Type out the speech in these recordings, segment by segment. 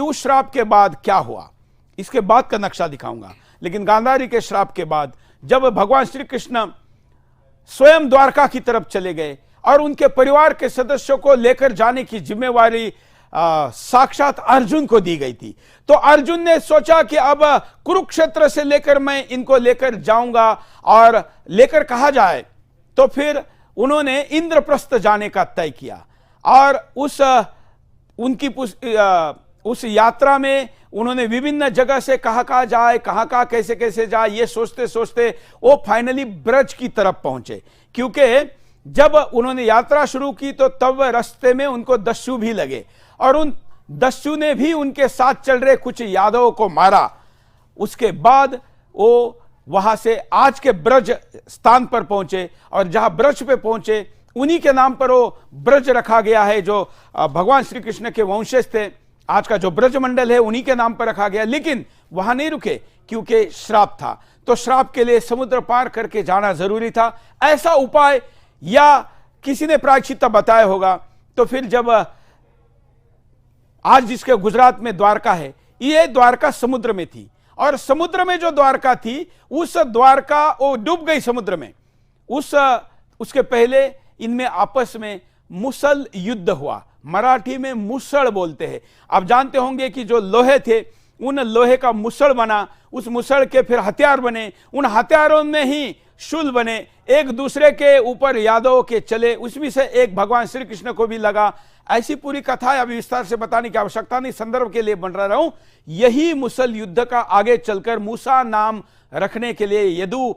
कि उस श्राप के बाद क्या हुआ, इसके बाद का नक्शा दिखाऊंगा। लेकिन गांधारी के श्राप के बाद जब भगवान श्री कृष्ण स्वयं द्वारका की तरफ चले गए और उनके परिवार के सदस्यों को लेकर जाने की जिम्मेवारी साक्षात अर्जुन को दी गई थी, तो अर्जुन ने सोचा कि अब कुरुक्षेत्र से लेकर मैं इनको लेकर जाऊंगा और लेकर कहा जाए, तो फिर उन्होंने इंद्रप्रस्थ जाने का तय किया। और उस यात्रा में उन्होंने विभिन्न जगह से कहाँ जाए, कहाँ कैसे कैसे जाए, ये सोचते सोचते वो फाइनली ब्रज की तरफ पहुंचे। क्योंकि जब उन्होंने यात्रा शुरू की तो तब रास्ते में उनको दस्यु भी लगे और उन दस्यु ने भी उनके साथ चल रहे कुछ यादवों को मारा। उसके बाद वो वहां से आज के ब्रज स्थान पर पहुंचे और जहां ब्रज पे पहुंचे उन्हीं के नाम पर वो ब्रज रखा गया है, जो भगवान श्री कृष्ण के वंशज थे। आज का जो ब्रज मंडल है उन्हीं के नाम पर रखा गया। लेकिन वहां नहीं रुके क्योंकि श्राप था, तो श्राप के लिए समुद्र पार करके जाना जरूरी था। ऐसा उपाय या किसी ने प्रायश्चित बताया होगा। तो फिर जब आज जिसके गुजरात में द्वारका है, ये द्वारका समुद्र में थी और समुद्र में जो द्वारका थी उस द्वारका वो डूब गई समुद्र में। उसके पहले इनमें आपस में मुसल युद्ध हुआ। मराठी में मुसळ बोलते हैं। आप जानते होंगे कि जो लोहे थे उन लोहे का मुसळ बना, उस मुसळ के फिर हथियार बने, उन हथियारों में ही शूल बने, एक दूसरे के ऊपर यादवों के चले, उसमें से एक भगवान श्री कृष्ण को भी लगा। ऐसी पूरी कथा अभी विस्तार से बताने की आवश्यकता नहीं, संदर्भ के लिए बन रहा हूं। यही मुसल युद्ध का आगे चलकर मूसा नाम रखने के लिए यदु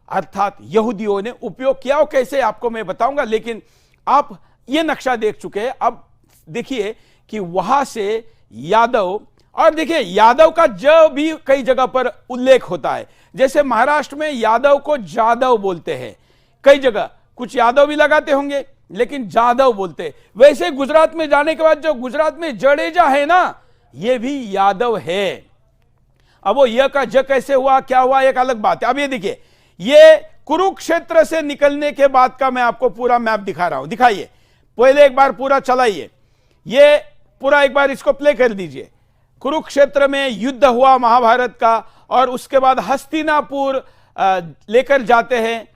अर्थात यहूदियों ने उपयोग किया। और कैसे आपको मैं बताऊंगा। लेकिन आप ये नक्शा देख चुके हैं। अब देखिए कि वहां से यादव, और देखिए यादव का ज भी कई जगह पर उल्लेख होता है। जैसे महाराष्ट्र में यादव को जादव बोलते हैं, कई जगह कुछ यादव भी लगाते होंगे लेकिन जादव बोलते। वैसे गुजरात में जाने के बाद जो गुजरात में जडेजा है ना, ये भी यादव है। अब वो य का ज कैसे हुआ, क्या हुआ, एक अलग बात है। अब ये देखिए, ये कुरुक्षेत्र से निकलने के बाद का मैं आपको पूरा मैप दिखा रहा हूं। दिखाइए, पहले एक बार पूरा चलाइए, ये पूरा एक बार इसको प्ले कर दीजिए। कुरुक्षेत्र में युद्ध हुआ महाभारत का, और उसके बाद हस्तिनापुर लेकर जाते हैं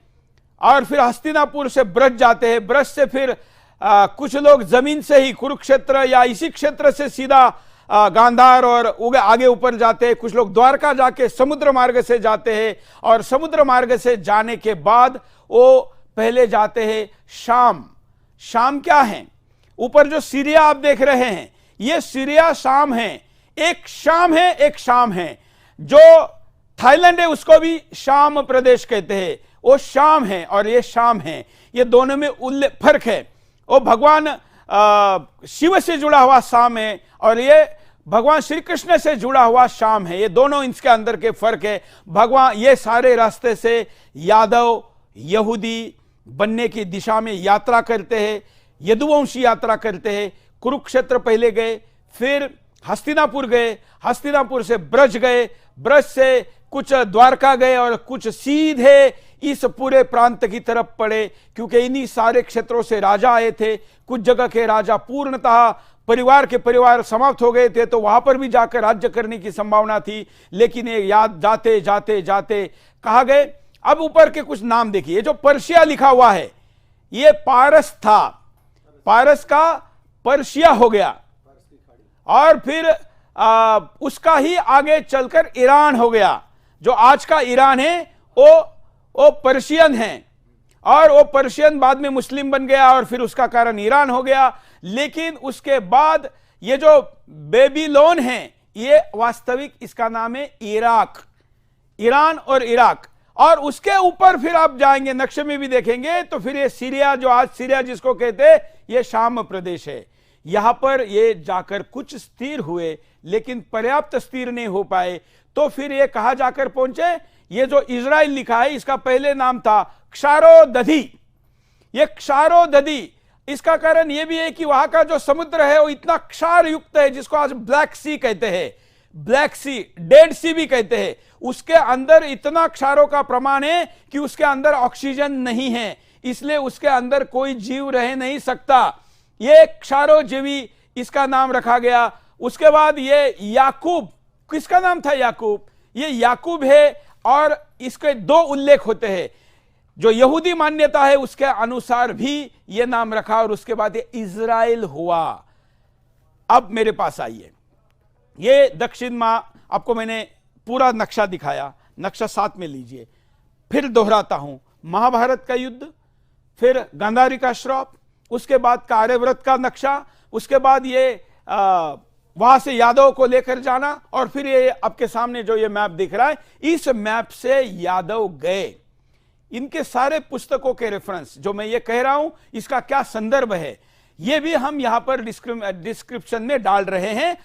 और फिर हस्तिनापुर से ब्रज जाते हैं। ब्रज से फिर कुछ लोग जमीन से ही कुरुक्षेत्र या इसी क्षेत्र से सीधा गांधार और आगे ऊपर जाते हैं। कुछ लोग द्वारका जाके समुद्र मार्ग से जाते हैं और समुद्र मार्ग से जाने के बाद वो पहले जाते हैं शाम। शाम क्या है, ऊपर जो सीरिया आप देख रहे हैं ये सीरिया शाम है। एक शाम है, एक शाम है। जो थाईलैंड है उसको भी शाम प्रदेश कहते हैं, वो शाम है और ये शाम है। ये दोनों में फर्क है। वो भगवान शिव से जुड़ा हुआ शाम है और ये भगवान श्री कृष्ण से जुड़ा हुआ शाम है। ये दोनों इसके अंदर के फर्क है। भगवान ये सारे रास्ते से यादव यहूदी बनने की दिशा में यात्रा करते हैं, यदुवंशी यात्रा करते हैं। कुरुक्षेत्र पहले गए, फिर हस्तिनापुर गए, हस्तिनापुर से ब्रज गए, ब्रज से कुछ द्वारका गए और कुछ सीधे इस पूरे प्रांत की तरफ पड़े, क्योंकि इन्हीं सारे क्षेत्रों से राजा आए थे। कुछ जगह के राजा पूर्णतः परिवार समाप्त हो गए थे, तो वहां पर भी जाकर राज्य करने की संभावना थी। लेकिन ये याद जाते जाते जाते कहा गए। अब ऊपर के कुछ नाम देखिए, जो पर्शिया लिखा हुआ है ये पारस था, पारस का पर्शिया हो गया, और फिर उसका ही आगे चलकर ईरान हो गया। जो आज का ईरान है वो पर्शियन है, और वो पर्शियन बाद में मुस्लिम बन गया और फिर उसका कारण ईरान हो गया। लेकिन उसके बाद ये जो बेबीलोन है ये वास्तविक इसका नाम है इराक, ईरान और इराक। और उसके ऊपर फिर आप जाएंगे, नक्शे में भी देखेंगे तो फिर ये सीरिया, जो आज सीरिया जिसको कहते हैं, ये शाम प्रदेश है। यहां पर ये जाकर कुछ स्थिर हुए लेकिन पर्याप्त स्थिर नहीं हो पाए, तो फिर ये कहां जाकर पहुंचे। ये जो इजराइल लिखा है इसका पहले नाम था क्षारोदधी। ये क्षारोदधी, इसका कारण यह भी है कि वहां का जो समुद्र है वो इतना क्षार युक्त है, जिसको आज ब्लैक सी कहते हैं, ब्लैक सी, डेड सी भी कहते हैं। उसके अंदर इतना क्षारों का प्रमाण है कि उसके अंदर ऑक्सीजन नहीं है, इसलिए उसके अंदर कोई जीव रह नहीं सकता। ये क्षारोजीवी इसका नाम रखा गया। उसके बाद ये याकूब, किसका नाम था याकूब? ये याकूब है, और इसके दो उल्लेख होते हैं। जो यहूदी मान्यता है उसके अनुसार भी यह नाम रखा, और उसके बाद ये इज़राइल हुआ। अब मेरे पास आइए, ये दक्षिण मां, आपको मैंने पूरा नक्शा दिखाया, नक्शा साथ में लीजिए। फिर दोहराता हूं, महाभारत का युद्ध, फिर गांधारी का श्राप, उसके बाद कार्यव्रत का नक्शा, उसके बाद ये वहां से यादव को लेकर जाना, और फिर ये आपके सामने जो ये मैप दिख रहा है, इस मैप से यादव गए। इनके सारे पुस्तकों के रेफरेंस जो मैं ये कह रहा हूं, इसका क्या संदर्भ है, ये भी हम यहां पर डिस्क्रिप्शन में डाल रहे हैं,